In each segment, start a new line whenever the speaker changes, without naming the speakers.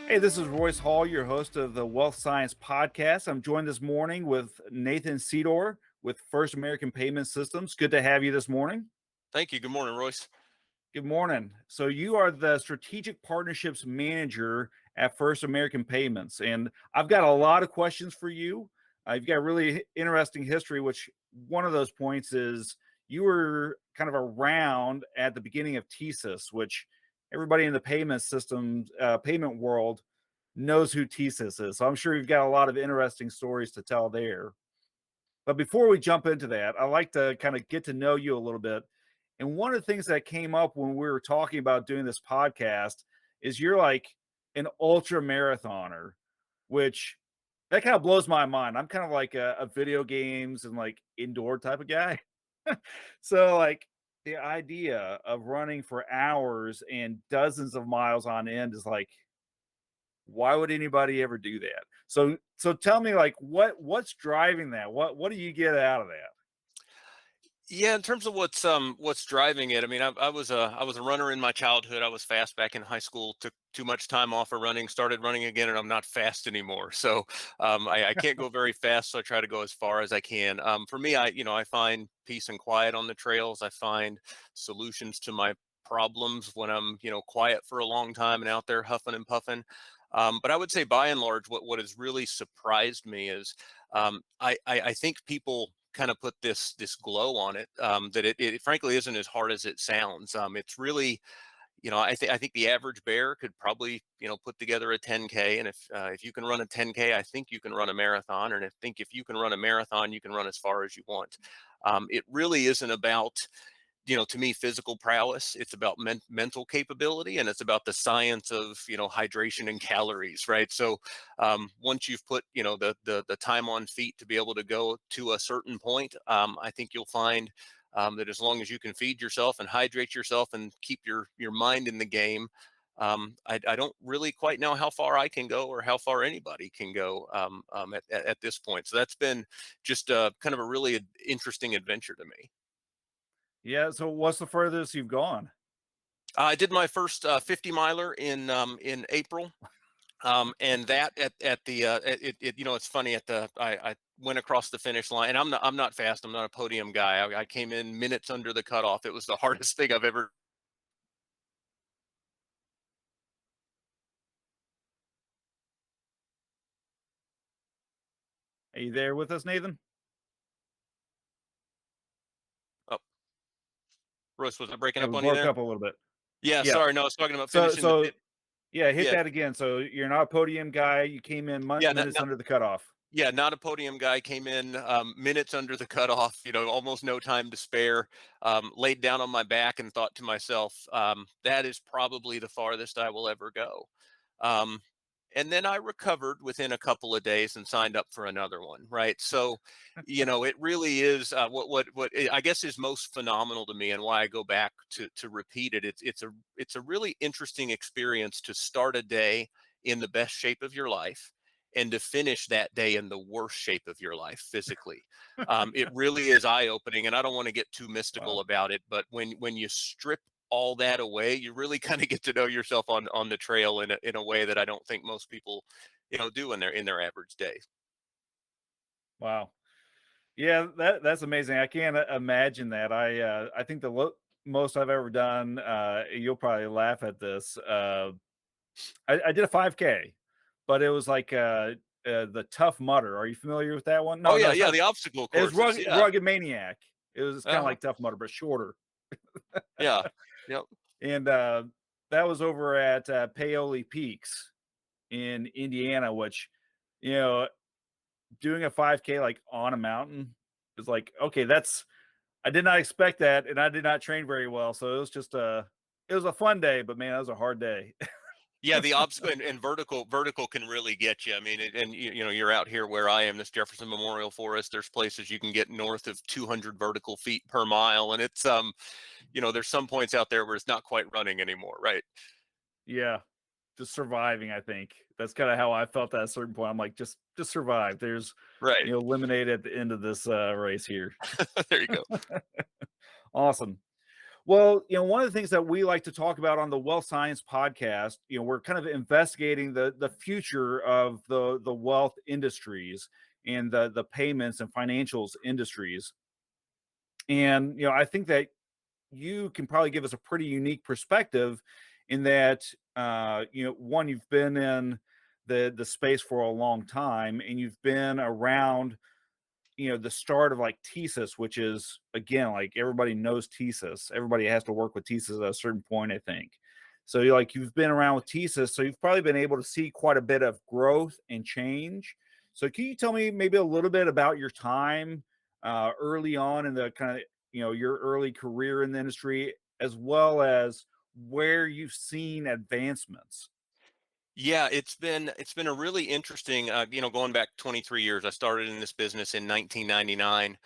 Hey, this is Royce Hall, your host of the Wealth Science Podcast. I'm joined this morning with Nathan Cedor with First American Payment Systems. Good to have you this morning.
Thank you. Good morning, Royce.
Good morning. So you are the Strategic Partnerships Manager at First American Payments, and I've got a lot of questions for you. You've got really interesting history, which one of those points is you were kind of around at the beginning of TSYS, which everybody in the payment systems, payment world knows who TSYS is. So I'm sure you've got a lot of interesting stories to tell there. But before we jump into that, I like to kind of get to know you a little bit. And one of the things that came up when we were talking about doing this podcast is you're like an ultra marathoner, which that kind of blows my mind. I'm kind of like a video games and like indoor type of guy. So like the idea of running for hours and dozens of miles on end is like, why would anybody ever do that? So tell me, like, what's driving that? What do you get out of that?
Yeah, in terms of what's driving it, I mean, I was a runner in my childhood. I was fast back in high school. Took too much time off of running. Started running again, and I'm not fast anymore. So I can't go very fast. So I try to go as far as I can. For me, I find peace and quiet on the trails. I find solutions to my problems when I'm quiet for a long time and out there huffing and puffing. But I would say by and large, what has really surprised me is I think people kind of put this glow on it, that it frankly isn't as hard as it sounds. It's really, I think the average bear could probably put together a 10K, and if you can run a 10K, I think you can run a marathon, and I think if you can run a marathon, you can run as far as you want. It really isn't about, to me, physical prowess. It's about mental capability, and it's about the science of hydration and calories, right? So once you've put the time on feet to be able to go to a certain point, I think you'll find that as long as you can feed yourself and hydrate yourself and keep your mind in the game, I don't really quite know how far I can go or how far anybody can go at this point. So that's been just kind of a really interesting adventure to me.
Yeah. So what's the furthest you've gone?
I did my first 50 miler in April, and that at the it's funny, I went across the finish line, and I'm not fast. I'm not a podium guy. I came in minutes under the cutoff. It was the hardest thing I've ever.
Are you there with us, Nathan?
Oh, Royce, was I breaking
Yeah,
up
we
on you
broke
there?
up a little bit.
Yeah,
Yeah.
sorry. No, I was talking about
So
finishing the
so
fit.
yeah, hit
Yeah,
that again. So you're not a podium guy. You came in
yeah.
minutes under the cutoff.
Yeah, not a podium guy. Came in minutes under the cutoff. Almost no time to spare. Laid down on my back and thought to myself, that is probably the farthest I will ever go. Um, and then I recovered within a couple of days and signed up for another one. Right. So, it really is what I guess is most phenomenal to me, and why I go back to repeat it. It's a really interesting experience to start a day in the best shape of your life, and to finish that day in the worst shape of your life physically. It really is eye-opening, and I don't want to get too mystical
Wow.
about it, but when you strip all that away, you really kind of get to know yourself on the trail in a way that I don't think most people do in their average day.
Wow. Yeah, that's amazing. I can't imagine that. I think the most I've ever done. You'll probably laugh at this. I did a 5K, but it was like the Tough Mudder. Are you familiar with that one?
Oh
No, no,
yeah,
it's
yeah,
not.
the obstacle
It was
courses. Yeah.
Rugged Maniac. It was kind of
Uh-huh.
like Tough Mudder, but shorter.
Yeah. Yep.
And that was over at Paoli Peaks in Indiana, which, you know, doing a 5K like on a mountain is like, okay, I did not expect that, and I did not train very well. So it was a fun day, but man, that was a hard day.
Yeah, the obstacle and vertical can really get you. I mean, and you're out here where I am, this Jefferson Memorial Forest. There's places you can get north of 200 vertical feet per mile, and it's there's some points out there where it's not quite running anymore, right?
Yeah, just surviving. I think that's kind of how I felt at a certain point. I'm like, just survive. There's,
Right.
lemonade at the end of this race here.
There you go.
Awesome. Well, one of the things that we like to talk about on the Wealth Science podcast, we're kind of investigating the future of the wealth industries and the payments and financials industries. And I think that you can probably give us a pretty unique perspective in that one, you've been in the space for a long time, and you've been around the start of like thesis, which is, again, like everybody knows thesis. Everybody has to work with thesis at a certain point, I think. So you've been around with thesis, so you've probably been able to see quite a bit of growth and change. So can you tell me maybe a little bit about your time early on in the kind of your early career in the industry, as well as where you've seen advancements?
Yeah, it's been a really interesting, going back 23 years. I started in this business in 1999,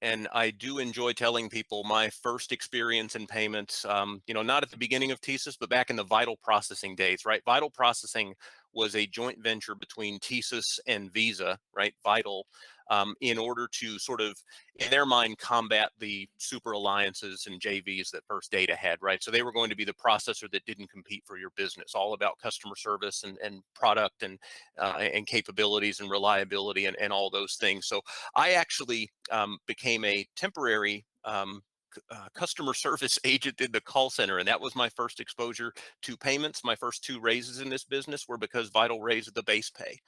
and I do enjoy telling people my first experience in payments. Not at the beginning of TSYS, but back in the Vital Processing days. Right, Vital Processing was a joint venture between TSYS and Visa. Right, Vital, in order to sort of, in their mind, combat the super alliances and JVs that First Data had, right? So they were going to be the processor that didn't compete for your business, all about customer service and product and capabilities and reliability and all those things. So I actually became a temporary customer service agent in the call center, and that was my first exposure to payments. My first two raises in this business were because Vital raised the base pay.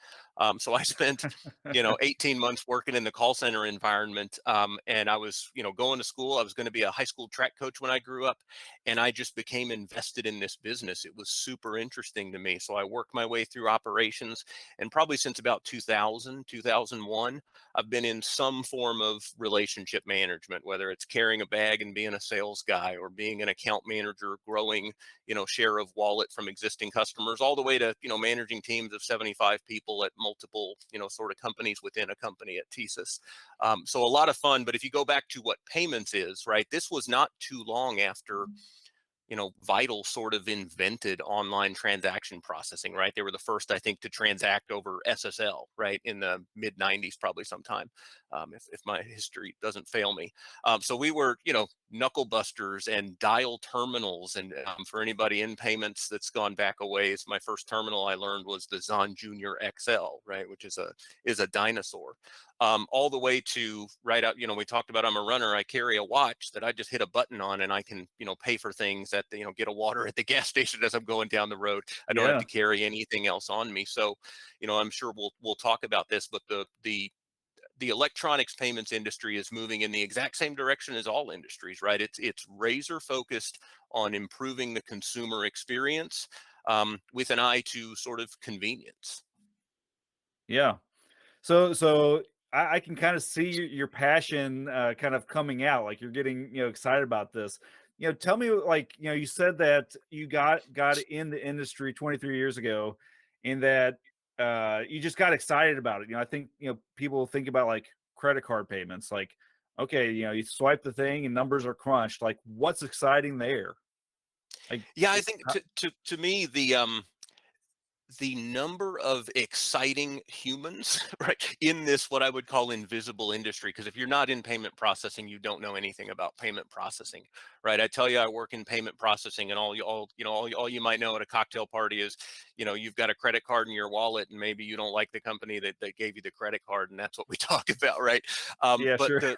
So I spent 18 months working in the call center environment. And I was, going to school. I was going to be a high school track coach when I grew up. And I just became invested in this business. It was super interesting to me. So I worked my way through operations. And probably since about 2000, 2001, I've been in some form of relationship management, whether it's carrying a bag and being a sales guy, or being an account manager, growing, share of wallet from existing customers, all the way to, managing teams of 75 people at multiple, sort of companies within a company at TSYS. So a lot of fun. But if you go back to what payments is, right, this was not too long after Vital sort of invented online transaction processing, right? They were the first, I think, to transact over SSL, right, in the mid 90s, probably sometime, if my history doesn't fail me. So we were, knuckle busters and dial terminals. And for anybody in payments that's gone back a ways, my first terminal I learned was the Zon Junior XL, right, which is a dinosaur. All the way to right out, we talked about I'm a runner. I carry a watch that I just hit a button on, and I can, pay for things at the, get a water at the gas station as I'm going down the road. I don't have
Yeah.
to carry anything else on me. So, I'm sure we'll talk about this, but the electronics payments industry is moving in the exact same direction as all industries, right? It's razor focused on improving the consumer experience, with an eye to sort of convenience.
Yeah. So I can kind of see your passion kind of coming out, like you're getting excited about this. Tell me, like, you said that you got in the industry 23 years ago, and that you just got excited about it. I think people think about like credit card payments, like, okay, you swipe the thing and numbers are crunched. Like, what's exciting there? Like,
Yeah, I think to me the number of exciting humans right in this, what I would call invisible industry, because if you're not in payment processing, you don't know anything about payment processing, right? I tell you I work in payment processing, and all you might know at a cocktail party is, you've got a credit card in your wallet, and maybe you don't like the company that gave you the credit card, and that's what we talk about, right?
yeah,
But
sure.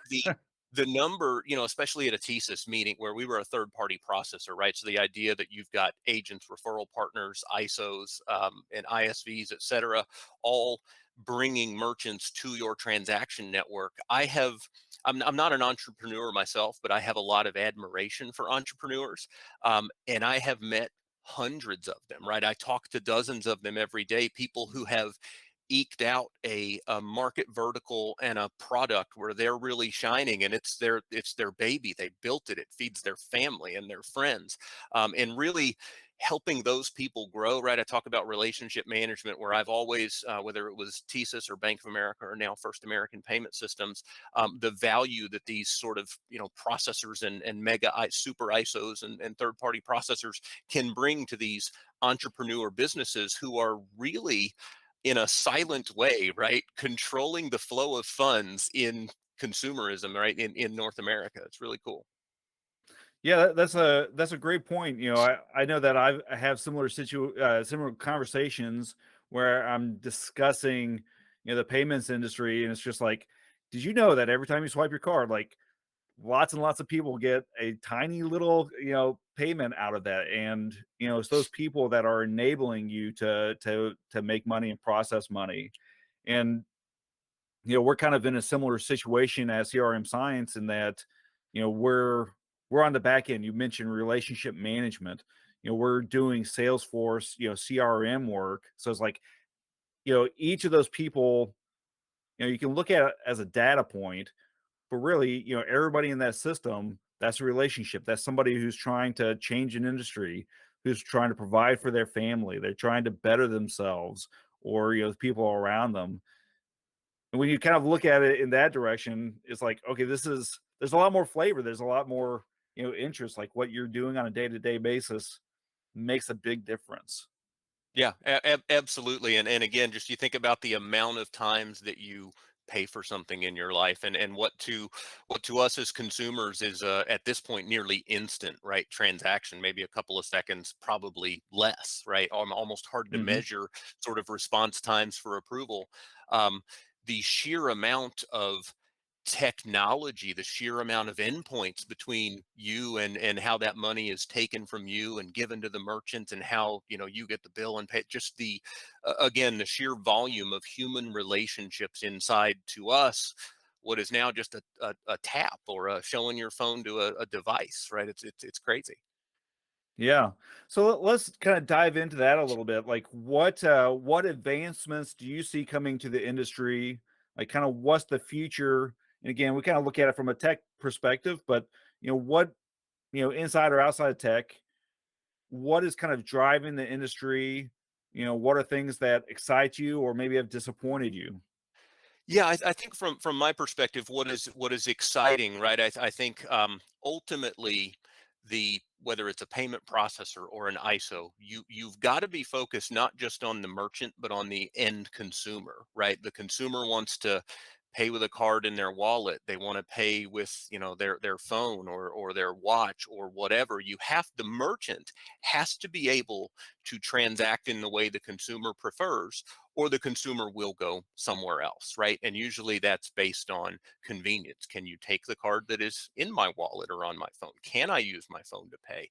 the number, especially at a thesis meeting where we were a third party processor, right? So the idea that you've got agents, referral partners, ISOs, and ISVs, et cetera, all bringing merchants to your transaction network. I'm not an entrepreneur myself, but I have a lot of admiration for entrepreneurs. And I have met hundreds of them, right? I talk to dozens of them every day, people who have eked out a market vertical and a product where they're really shining, and it's their baby. They built it. It feeds their family and their friends, and really helping those people grow. Right. I talk about relationship management, where I've always, whether it was TSYS or Bank of America or now First American Payment Systems, the value that these sort of processors and super ISOs and third party processors can bring to these entrepreneur businesses who are really, in a silent way, right, controlling the flow of funds in consumerism, right, in North America. It's really cool.
Yeah, that's a great point. I know that I have similar conversations where I'm discussing, the payments industry, and it's just like, did you know that every time you swipe your card, like lots and lots of people get a tiny little, payment out of that, and it's those people that are enabling you to make money and process money, and we're kind of in a similar situation as CRM Science in that, we're on the back end. You mentioned relationship management. We're doing Salesforce, CRM work. So it's like, each of those people, you can look at it as a data point, but really, everybody in that system, that's a relationship. That's somebody who's trying to change an industry, who's trying to provide for their family. They're trying to better themselves, or the people around them. And when you kind of look at it in that direction, it's like, okay, there's a lot more flavor. There's a lot more, interest. Like what you're doing on a day-to-day basis makes a big difference.
Yeah, absolutely. And again, just you think about the amount of times that you pay for something in your life, and what to us as consumers is at this point nearly instant, right? Transaction, maybe a couple of seconds, probably less, right? Almost hard to
Hmm.
measure sort of response times for approval. Um, the sheer amount of technology, the sheer amount of endpoints between you and how that money is taken from you and given to the merchant, and how you get the bill and pay, just the again, the sheer volume of human relationships inside to us what is now just a tap or a showing your phone to a device, right? It's crazy.
Yeah. So let's kind of dive into that a little bit. Like what advancements do you see coming to the industry? Like kind of what's the future? And again, we kind of look at it from a tech perspective, but what, inside or outside of tech, what is kind of driving the industry? What are things that excite you or maybe have disappointed you?
Yeah, I think from my perspective, what is exciting, right? I think ultimately, the whether it's a payment processor or an ISO, you've got to be focused not just on the merchant, but on the end consumer, right? The consumer wants to pay with a card in their wallet. They want to pay with their phone or their watch or whatever. The merchant has to be able to transact in the way the consumer prefers, or the consumer will go somewhere else, right? And usually that's based on convenience. Can you take the card that is in my wallet or on my phone? Can I use my phone to pay?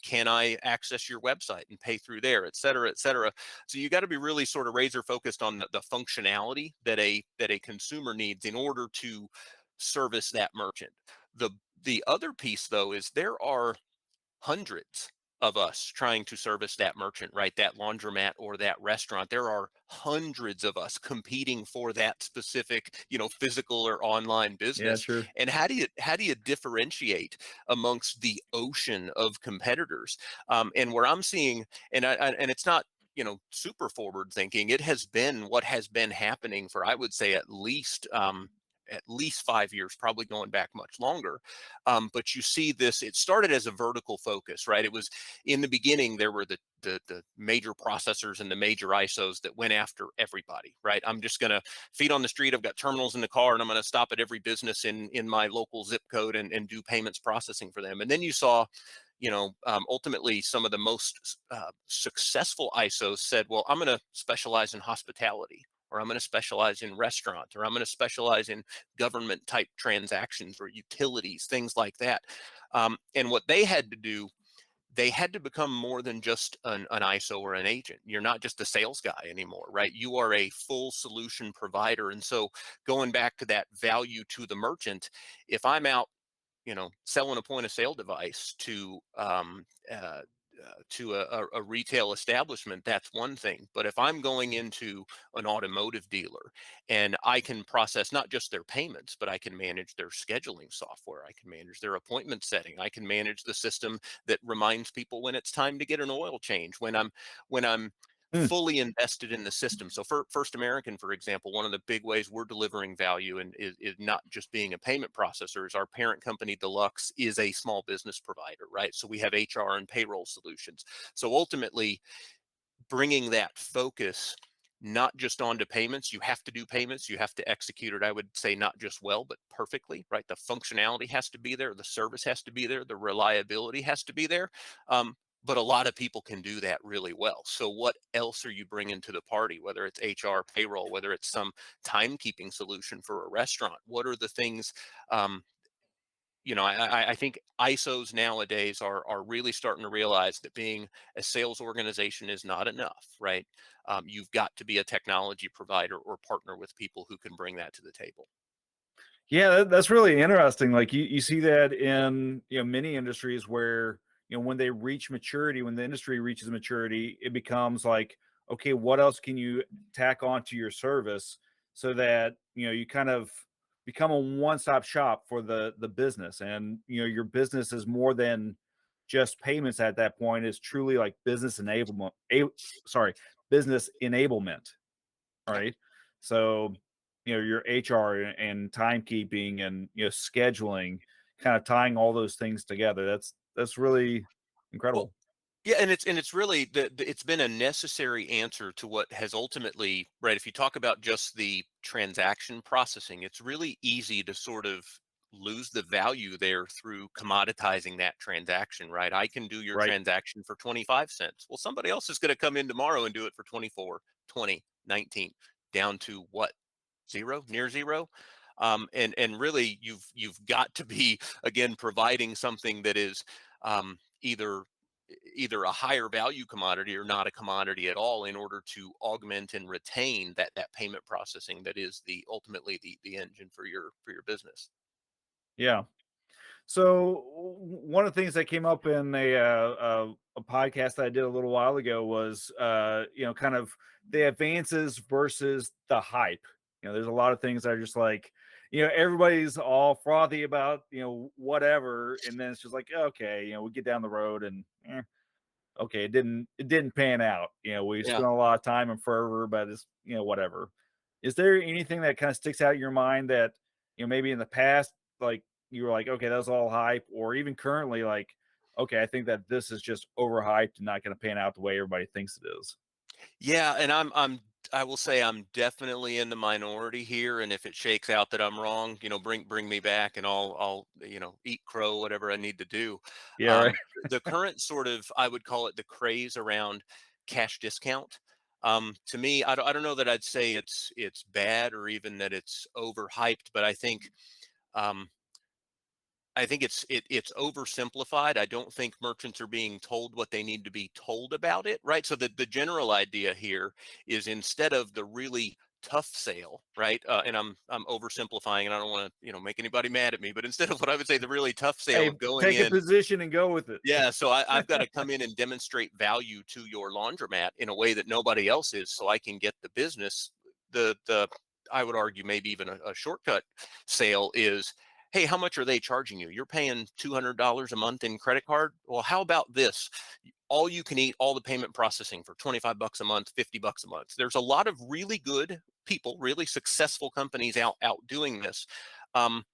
Can I access your website and pay through there, et cetera, et cetera? So you got to be really sort of razor focused on the functionality that a consumer needs in order to service that merchant. The the other piece though is there are hundreds of us trying to service that merchant, right? That laundromat or that restaurant. There are hundreds of us competing for that specific, physical or online
Yeah,
business.
sure.
And how do you differentiate amongst the ocean of competitors? And where I'm seeing, and it's not, super forward thinking. It has been what has been happening for, I would say, at least 5 years, probably going back much longer. But you see this, it started as a vertical focus, right? It was in the beginning, there were the major processors and the major ISOs that went after everybody, right? I'm just going to feed on the street. I've got terminals in the car, and I'm going to stop at every business in my local zip code and do payments processing for them. And then you saw, ultimately some of the most successful ISOs said, well, I'm going to specialize in hospitality, or I'm going to specialize in restaurant, or I'm going to specialize in government type transactions or utilities, things like that. And what they had to do, they had to become more than just an ISO or an agent. You're not just a sales guy anymore, right? You are a full solution provider. And so going back to that value to the merchant, if I'm out, selling a point of sale device to a retail establishment, that's one thing. But if I'm going into an automotive dealer and I can process not just their payments, but I can manage their scheduling software, I can manage their appointment setting, I can manage the system that reminds people when it's time to get an oil change, when I'm
Hmm.
fully invested in the system. So for First American, for example, one of the big ways we're delivering value and is not just being a payment processor, is our parent company Deluxe is a small business provider, right? So we have HR and payroll solutions. So ultimately, bringing that focus not just onto payments. You have to do payments. You have to execute it, I would say, not just well, but perfectly, right? The functionality has to be there. The service has to be there. The reliability has to be there. Um, but a lot of people can do that really well. So what else are you bringing to the party, whether it's HR, payroll, whether it's some timekeeping solution for a restaurant? What are the things, um, I think ISOs nowadays are really starting to realize that being a sales organization is not enough, right? You've got to be a technology provider or partner with people who can bring that to the table.
Yeah, that's really interesting. Like you see that in many industries where when they reach maturity, when the industry reaches maturity, it becomes like, okay, what else can you tack onto your service so that you kind of become a one-stop shop for the business, and your business is more than just payments at that point. It's truly like business enablement. Business enablement.
Yep.
Right. So, your HR and timekeeping and scheduling, kind of tying all those things together. That's really
Well,
incredible.
yeah, and it's really it's been a necessary answer to what has ultimately, right? If you talk about just the transaction processing, it's really easy to sort of lose the value there through commoditizing that transaction, right? I can do your
Right.
transaction for 25 cents. Well, somebody else is going to come in tomorrow and do it for 24, 20, 19, down to what? Zero, near zero. And really you've got to be, again, providing something that is either a higher value commodity or not a commodity at all, in order to augment and retain that payment processing that is the ultimately the engine for your business.
Yeah. So one of the things that came up in a podcast that I did a little while ago was kind of the advances versus the hype. There's a lot of things that are just like everybody's all frothy about whatever, and then it's just like, okay, we get down the road and okay, it didn't pan out. We
Yeah.
spent a lot of time and fervor, but it's whatever. Is there anything that kind of sticks out in your mind that maybe in the past, like you were like, okay, that was all hype, or even currently, like, okay, I think that this is just overhyped and not going to pan out the way everybody thinks it is.
Yeah, and I will say I'm definitely in the minority here, and if it shakes out that I'm wrong, bring me back, and I'll eat crow, whatever I need to do.
Yeah, right.
Um, the current sort of, I would call it, the craze around cash discount. To me, I don't know that I'd say it's bad or even that it's overhyped, but um, I think it's oversimplified. I don't think merchants are being told what they need to be told about it, right? So the general idea here is, instead of the really tough sale, right? And I'm oversimplifying, and I don't want to make anybody mad at me, but instead of what I would say the really tough sale
Hey,
of going
take a
in,
position and go with it.
yeah, so I've got to come in and demonstrate value to your laundromat in a way that nobody else is, so I can get the business. The I would argue maybe even a shortcut sale is, hey, how much are they charging you? You're paying $200 a month in credit card. Well, how about this? All you can eat, all the payment processing for 25 bucks a month, 50 bucks a month. There's a lot of really good people, really successful companies out doing this. Um,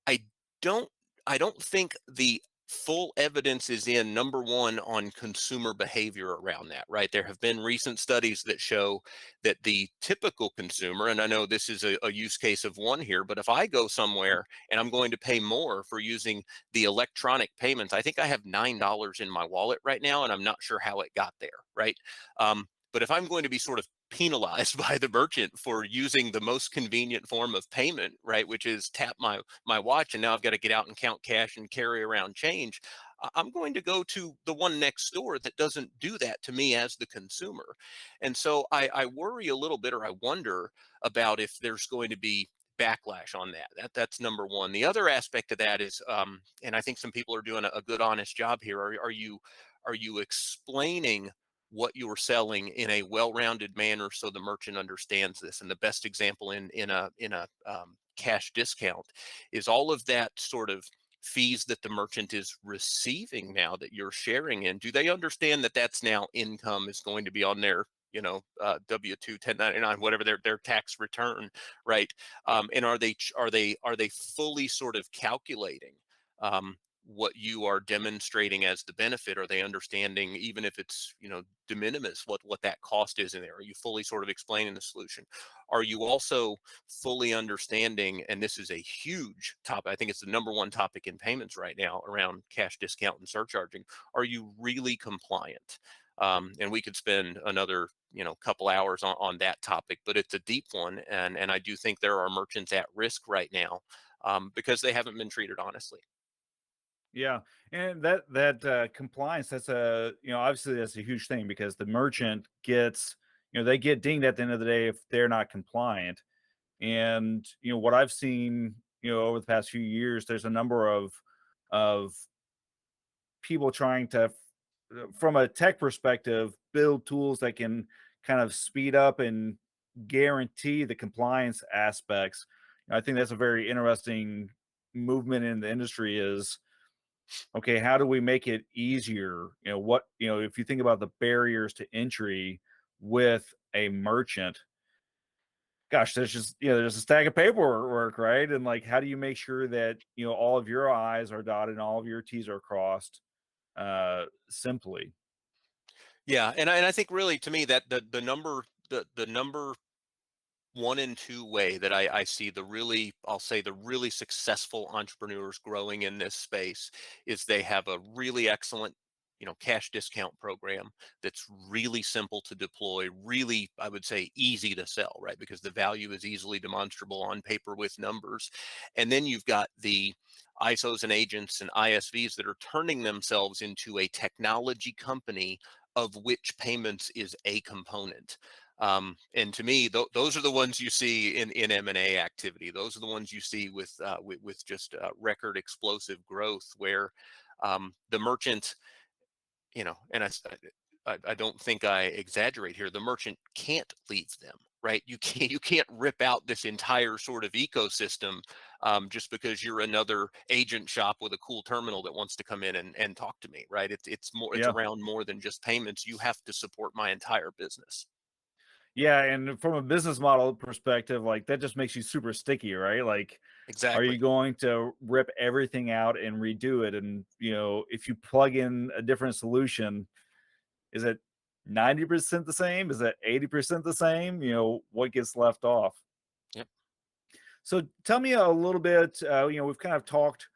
I don't I don't think the full evidence is in, number one, on consumer behavior around that, right? There have been recent studies that show that the typical consumer, and I know this is a use case of one here, but if I go somewhere and I'm going to pay more for using the electronic payments, I think I have $9 in my wallet right now, and I'm not sure how it got there, right? But if I'm going to be sort of penalized by the merchant for using the most convenient form of payment, right, which is tap my watch, and now I've got to get out and count cash and carry around change, I'm going to go to the one next door that doesn't do that to me as the consumer. And so I worry a little bit, or I wonder about if there's going to be backlash on that's number one. The other aspect of that is, and I think some people are doing a good honest job here, are you explaining what you're selling in a well-rounded manner so the merchant understands this? And the best example in a cash discount is all of that sort of fees that the merchant is receiving now that you're sharing in. Do they understand that that's now income, is going to be on their W-2, 1099, whatever their tax return, right? And are they fully sort of calculating what you are demonstrating as the benefit? Are they understanding, even if it's, de minimis, what that cost is in there? Are you fully sort of explaining the solution? Are you also fully understanding, and this is a huge topic, I think it's the number one topic in payments right now around cash discount and surcharging. Are you really compliant? And we could spend another, couple hours on that topic, but it's a deep one. And I do think there are merchants at risk right now, because they haven't been treated honestly.
Yeah, and that compliance, that's a obviously that's a huge thing because the merchant gets they get dinged at the end of the day if they're not compliant. And what I've seen over the past few years, there's a number of people trying to, from a tech perspective, build tools that can kind of speed up and guarantee the compliance aspects. I think that's a very interesting movement in the industry is, okay, how do we make it easier? If you think about the barriers to entry with a merchant, gosh, there's just, there's a stack of paperwork, right? And like, how do you make sure that, all of your I's are dotted and all of your T's are crossed simply?
Yeah, and I think really, to me, that the number one and two way that I see the really, I'll say, the really successful entrepreneurs growing in this space is they have a really excellent, cash discount program that's really simple to deploy, really, I would say, easy to sell, right? Because the value is easily demonstrable on paper with numbers. And then you've got the ISOs and agents and ISVs that are turning themselves into a technology company of which payments is a component. And to me, those are the ones you see in M&A activity. Those are the ones you see with just record explosive growth, where the merchant, and I don't think I exaggerate here. The merchant can't leave them, right? You can't rip out this entire sort of ecosystem, just because you're another agent shop with a cool terminal that wants to come in and talk to me, right? It's
Yeah.
around more than just payments. You have to support my entire business.
Yeah, and from a business model perspective, like that just makes you super sticky, right? Like, are you
Exactly.
going to rip everything out and redo it? And if you plug in a different solution, is it 90% the same? Is it 80% the same? What gets left off?
Yep.
So tell me a little bit. We've kind of talked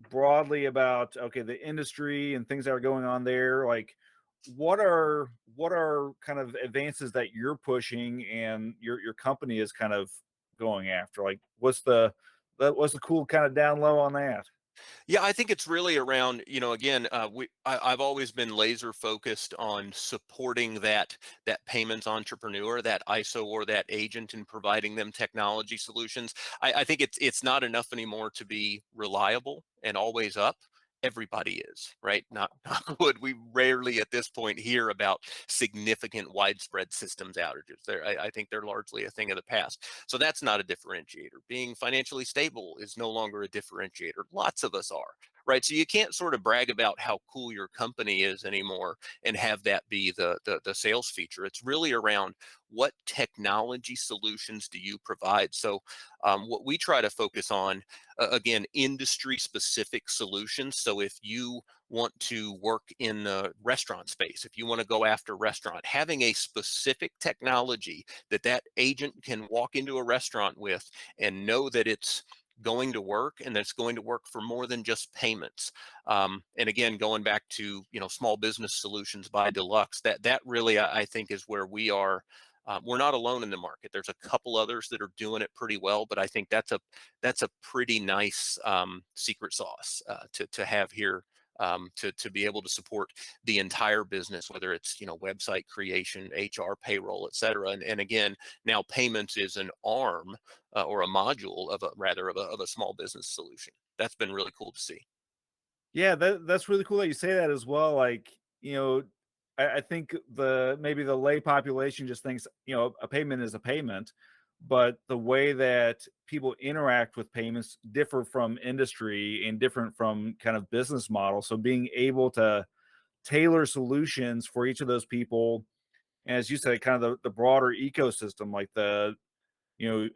broadly about, okay, the industry and things that are going on there. Like, what are kind of advances that you're pushing and your company is kind of going after? Like, what's the cool kind of down low on that?
Yeah, I think it's really around, again, I've always been laser focused on supporting that payments entrepreneur, that ISO or that agent, and providing them technology solutions. I think it's not enough anymore to be reliable and always up. Everybody is, right? Not knock wood. We rarely at this point hear about significant widespread systems outages. I think they're largely a thing of the past. So that's not a differentiator. Being financially stable is no longer a differentiator. Lots of us are, right? So you can't sort of brag about how cool your company is anymore and have that be the sales feature. It's really around, what technology solutions do you provide? So what we try to focus on, again, industry specific solutions. So if you want to work in the restaurant space, if you want to go after restaurant, having a specific technology that agent can walk into a restaurant with and know that it's going to work, and that it's going to work for more than just payments. And again, going back to, small business solutions by Deluxe, that really, I think, is where we are. We're not alone in the market. There's a couple others that are doing it pretty well, but I think that's a pretty nice secret sauce to have here, to be able to support the entire business, whether it's, website creation, HR, payroll, et cetera. And again, now payments is an arm, or a module of a small business solution. That's been really cool to see.
Yeah, that's really cool that you say that as well. Like, I think maybe the lay population just thinks, a payment is a payment, but the way that people interact with payments differ from industry and different from kind of business models. So being able to tailor solutions for each of those people, and as you said, kind of the broader ecosystem, like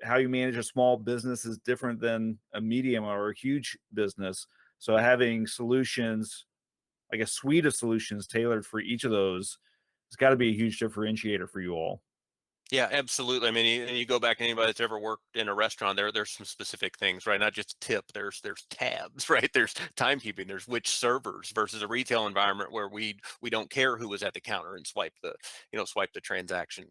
how you manage a small business is different than a medium or a huge business. So having solutions, like a suite of solutions tailored for each of those, has got to be a huge differentiator for you all.
Yeah, absolutely. I mean, and you go back to anybody that's ever worked in a restaurant, there's some specific things, right? Not just tip. There's tabs, right? There's timekeeping. There's which servers versus a retail environment where we don't care who was at the counter and swipe the transaction.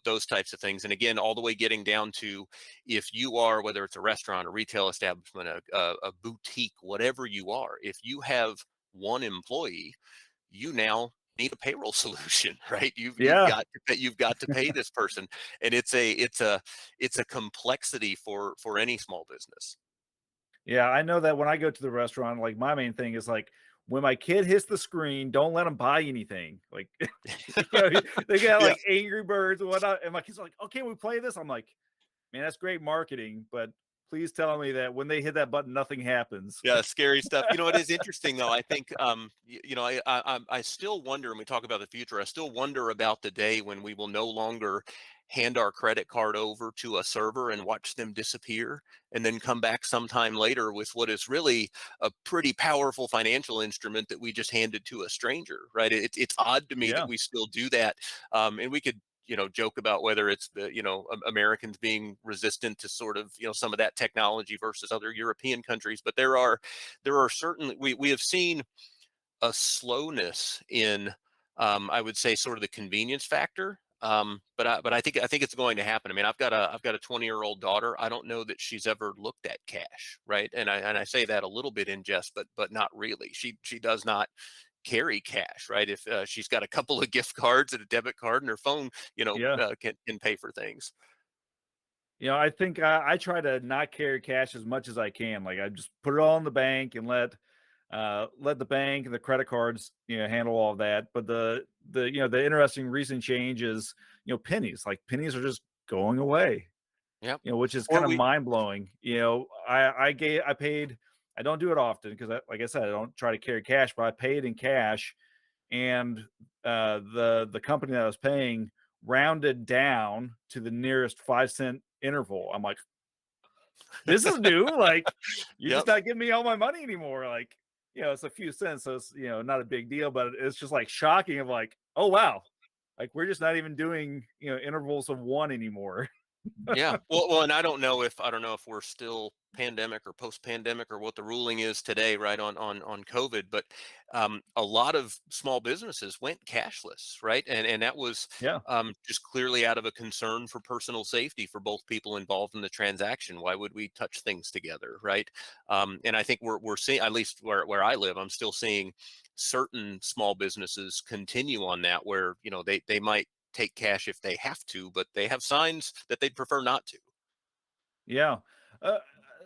Those types of things. And again, all the way getting down to if you are, whether it's a restaurant, a retail establishment, a boutique, whatever you are, if you have one employee, you now need a payroll solution, right?
Yeah.
You've got to pay this person, and it's a complexity for any small business.
Yeah, I know that when I go to the restaurant, like my main thing is like when my kid hits the screen, don't let them buy anything. Like, they got
Yeah,
like Angry Birds and whatnot, and my kids are like, "Oh, can we play this?" I'm like, "Man, that's great marketing, but please tell me that when they hit that button, nothing happens."
yeah, scary stuff. It is interesting though. I think I still wonder, when we talk about the future, I still wonder about the day when we will no longer hand our credit card over to a server and watch them disappear, and then come back sometime later with what is really a pretty powerful financial instrument that we just handed to a stranger, right? It's odd to me that
Yeah,
we still do that, and we could joke about whether it's the Americans being resistant to sort of some of that technology versus other European countries, but there are certainly, we have seen a slowness in, I would say, sort of the convenience factor. But I think it's going to happen. I mean, I've got a 20-year-old daughter. I don't know that she's ever looked at cash, right? And I say that a little bit in jest, but not really. She does not carry cash, right? If she's got a couple of gift cards and a debit card, and her phone,
yeah.
can pay for things.
I think I try to not carry cash as much as I can. Like I just put it all in the bank and let the bank and the credit cards handle all of that. But the interesting recent change is pennies. Like pennies are just going away.
Yep.
Which is
Or
kind of
we,
mind blowing. I paid. I don't do it often because, like I said, I don't try to carry cash, but I paid in cash, and the company that I was paying rounded down to the nearest 5 cent interval. I'm like, this is new. Like, you're
yep.
just not giving me all my money anymore. Like, it's a few cents, so it's not a big deal, but it's just like shocking. Of like, oh wow, like we're just not even doing intervals of one anymore.
Yeah. Well, and I don't know if we're still pandemic or post-pandemic or what the ruling is today, right, on COVID, but a lot of small businesses went cashless, right, and that was
Yeah,
just clearly out of a concern for personal safety for both people involved in the transaction. Why would we touch things together, right? And I think we're seeing, at least where I live, I'm still seeing certain small businesses continue on that, where they might take cash if they have to, but they have signs that they'd prefer not to.
yeah. Uh,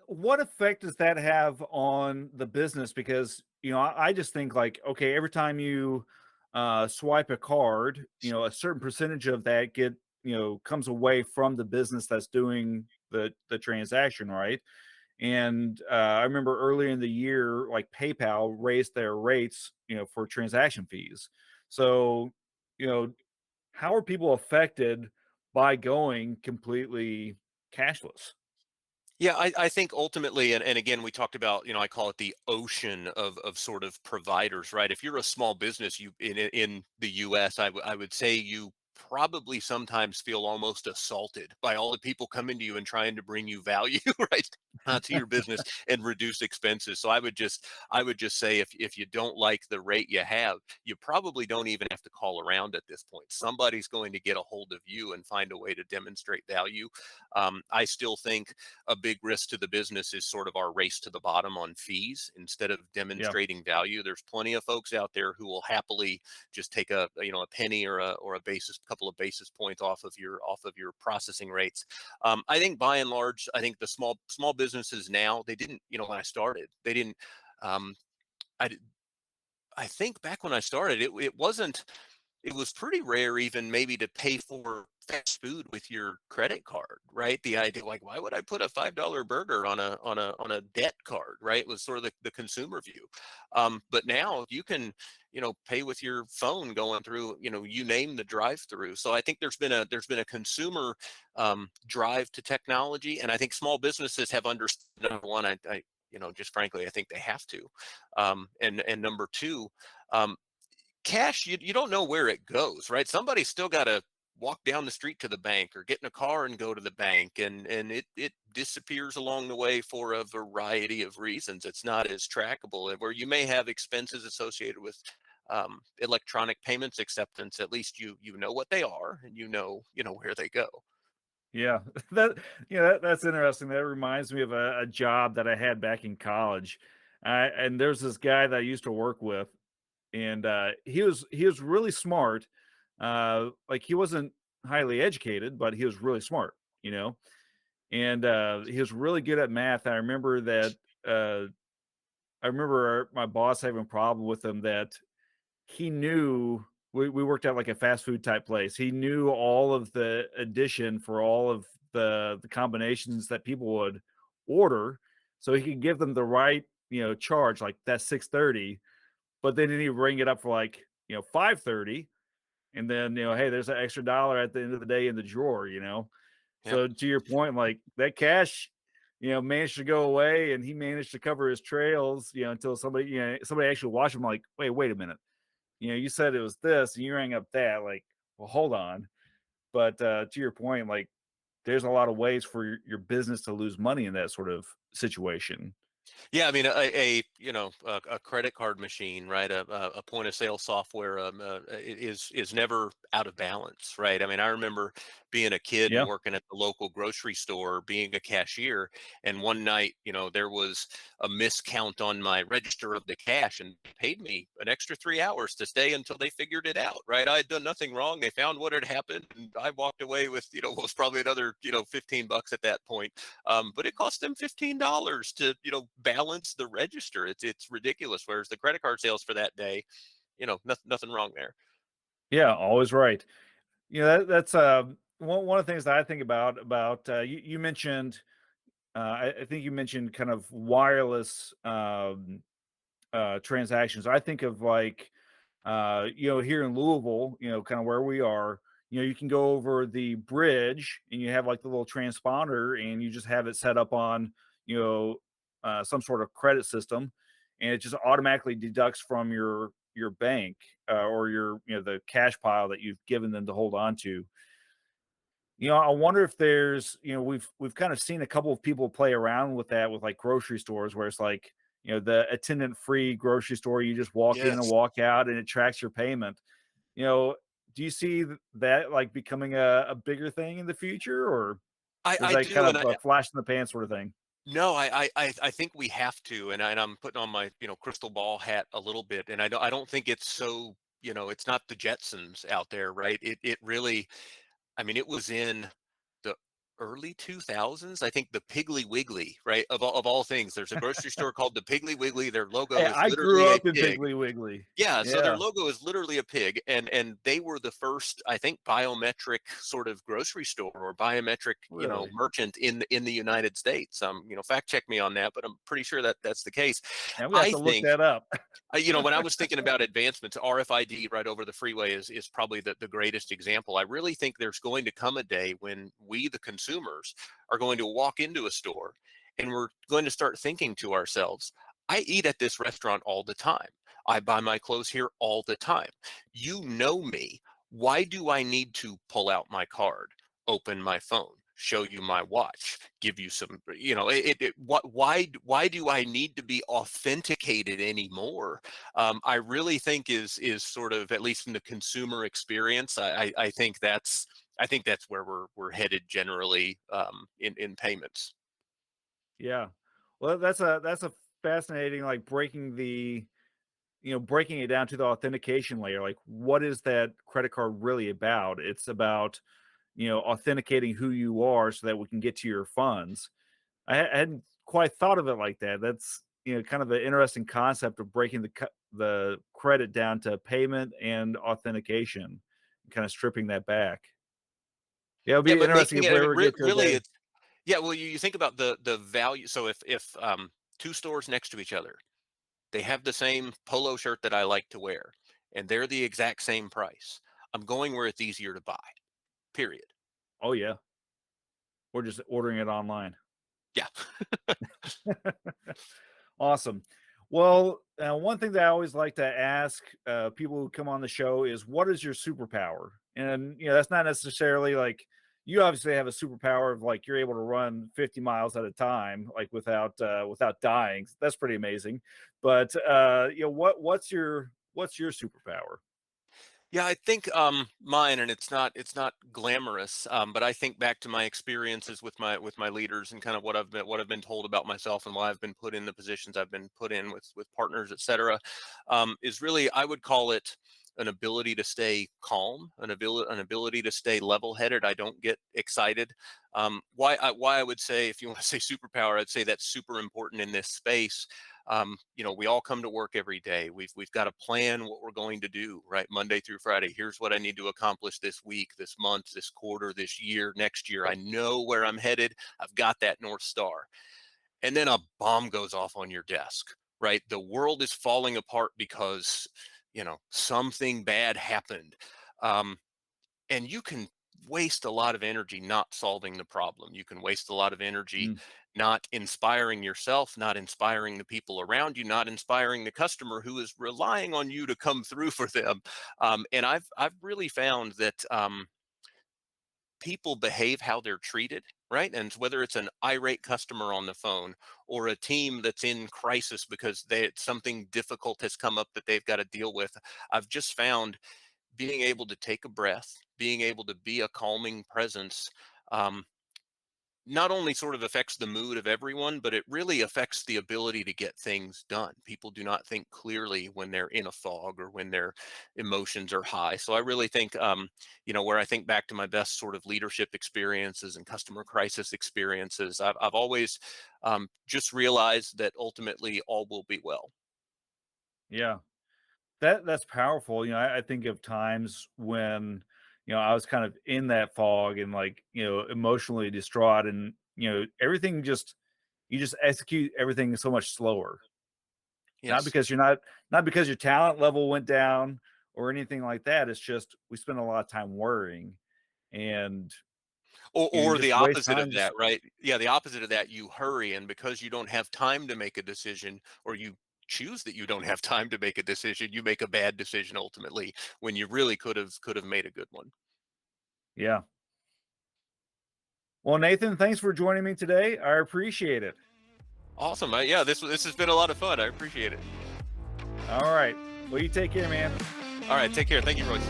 what effect does that have on the business? Because I just think like, okay, every time you swipe a card, a certain percentage of that comes away from the business that's doing the transaction, right? And I remember earlier in the year, like PayPal raised their rates, for transaction fees. So, you know, how are people affected by going completely cashless?
Yeah, I think ultimately, and again, we talked about, I call it the ocean of sort of providers, right? If you're a small business, you in the US, I would say you probably sometimes feel almost assaulted by all the people coming to you and trying to bring you value, right? To your business and reduce expenses. So I would just say, if you don't like the rate you have, you probably don't even have to call around at this point. Somebody's going to get a hold of you and find a way to demonstrate value. I still think a big risk to the business is sort of our race to the bottom on fees instead of
Yeah,
demonstrating value. There's plenty of folks out there who will happily just take a penny or a couple of basis points off of your processing rates. I think by and large, I think the small businesses now, they didn't, when I started, they didn't. Um, I I think back when I started, it wasn't, it was pretty rare even maybe to pay for fast food with your credit card, right? The idea, like, why would I put a $5 burger on a debt card, right? It was sort of the consumer view. But now you can, pay with your phone going through, you name the drive-through. So I think there's been a consumer drive to technology, and I think small businesses have understood. Number one, Just frankly, I think they have to. And number two, um, cash, you don't know where it goes, right? Somebody's still got to walk down the street to the bank or get in a car and go to the bank, and it disappears along the way for a variety of reasons. It's not as trackable, and where you may have expenses associated with electronic payments acceptance. At least you know what they are, and you know where they go.
Yeah, that that's interesting. That reminds me of a job that I had back in college. And there's this guy that I used to work with, and he was really smart. Like he wasn't highly educated, but he was really smart, you know. And he was really good at math. I remember that. Uh, I remember my boss having a problem with him that he knew we worked at like a fast food type place. He knew all of the addition for all of the combinations that people would order, so he could give them the right charge, like that's 6:30. But then he would ring it up for like 5:30, and then hey, there's an extra dollar at the end of the day in the drawer.
Yep.
So to your point, like that cash managed to go away, and he managed to cover his trails until somebody actually watched him, like, wait a minute, you said it was this and you rang up that, like, well, hold on. But to your point, like, there's a lot of ways for your business to lose money in that sort of situation.
Yeah, I mean, a credit card machine, right? A point of sale software is never out of balance, right? I mean, I remember being a kid and
Yeah.
working at the local grocery store, being a cashier, and one night, there was a miscount on my register of the cash, and they paid me an extra 3 hours to stay until they figured it out, right? I had done nothing wrong. They found what had happened, and I walked away with, what was probably another, $15 at that point. But it cost them $15 to balance the register. It's ridiculous. Whereas the credit card sales for that day, nothing wrong there.
Yeah, always right. That's one of the things that I think about you mentioned. I think you mentioned kind of wireless transactions. I think of like here in Louisville, kind of where we are, you can go over the bridge and you have like the little transponder, and you just have it set up on, some sort of credit system, and it just automatically deducts from your bank, or your, the cash pile that you've given them to hold on to. I wonder if there's, we've kind of seen a couple of people play around with that with like grocery stores, where it's like, the attendant free grocery store. You just walk in and
Yes.
walk out, and it tracks your payment. You know, do you see that like becoming a bigger thing in the future, or is
I
that
do,
kind
and
of a flash in the pan sort of thing?
no, I think we have to, and I'm putting on my crystal ball hat a little bit, and I don't think it's so it's not the Jetsons out there, right? It really, I mean, it was in the early 2000s. I think the Piggly Wiggly, right? Of all things, there's a grocery store called the Piggly Wiggly. Their
Hey,
logo is
I grew
literally a
up in
pig.
Piggly Wiggly.
Yeah, so their
Yeah,
logo is literally a pig, and they were the first, I think, biometric sort of grocery store or biometric,
really.
merchant in the United States. Fact check me on that, but I'm pretty sure that that's the case.
And we have
I
to look
think,
that up.
when I was thinking about advancements, RFID right over the freeway is probably the greatest example. I really think there's going to come a day when we, the consumers, are going to walk into a store and we're going to start thinking to ourselves, I eat at this restaurant all the time. I buy my clothes here all the time. You know me. Why do I need to pull out my card, open my phone, show you my watch, give you some, why do I need to be authenticated anymore? I really think is sort of, at least in the consumer experience, I think that's where we're headed generally, in payments.
Yeah. Well, that's a fascinating, like, breaking it down to the authentication layer. Like, what is that credit card really about? It's about, authenticating who you are so that we can get to your funds. I hadn't quite thought of it like that. That's, kind of an interesting concept of breaking the credit down to payment and authentication, kind of stripping that back. Yeah, it'll
Yeah,
be
but
interesting
making
if we
it
ever get to a
really,
day.
it's, yeah. Well, you think about the value. So if two stores next to each other, they have the same polo shirt that I like to wear, and they're the exact same price, I'm going where it's easier to buy. Period.
Oh yeah, we're just ordering it online.
Yeah.
Awesome. Well, one thing that I always like to ask people who come on the show is, what is your superpower? And that's not necessarily like, you obviously have a superpower of like, you're able to run 50 miles at a time, like without dying. That's pretty amazing. But what's your superpower?
Yeah, I think mine, and it's not glamorous, but I think back to my experiences with my leaders and kind of what I've been told about myself and why I've been put in the positions I've been put in with partners, et cetera, is really, I would call it an ability to stay calm, an ability to stay level-headed. I don't get excited. Why I would say, if you want to say superpower, I'd say that's super important in this space. We all come to work every day. We've got to plan what we're going to do, right? Monday through Friday. Here's what I need to accomplish this week, this month, this quarter, this year, next year. I know where I'm headed. I've got that North Star. And then a bomb goes off on your desk, right? The world is falling apart because, something bad happened. Um, and you can waste a lot of energy not solving the problem. You can waste a lot of energy
Mm,
not inspiring yourself, not inspiring the people around you, not inspiring the customer who is relying on you to come through for them. And I've really found that people behave how they're treated, right? And whether it's an irate customer on the phone or a team that's in crisis because something difficult has come up that they've got to deal with, I've just found being able to take a breath, being able to be a calming presence, um, not only sort of affects the mood of everyone, but it really affects the ability to get things done. People do not think clearly when they're in a fog or when their emotions are high. So I really think, where I think back to my best sort of leadership experiences and customer crisis experiences, I've always just realized that ultimately all will be well.
yeah. That's powerful. I think of times when, I was kind of in that fog and like, emotionally distraught, and everything just you just execute everything so much slower. Not
Yes.
because not because your talent level went down or anything like that. It's just we spend a lot of time worrying, and you
Or the
just waste
opposite
time
of
just
that, right? Yeah, the opposite of that, you hurry, and because you don't have time to make a decision, or you choose that you don't have time to make a decision, you make a bad decision ultimately when you really could have made a good one.
yeah. Well, Nathan, thanks for joining me today. I appreciate it.
Awesome. Yeah, this has been a lot of fun. I appreciate it.
All right. Well, you take care, man.
All right, take care. Thank you, Royce.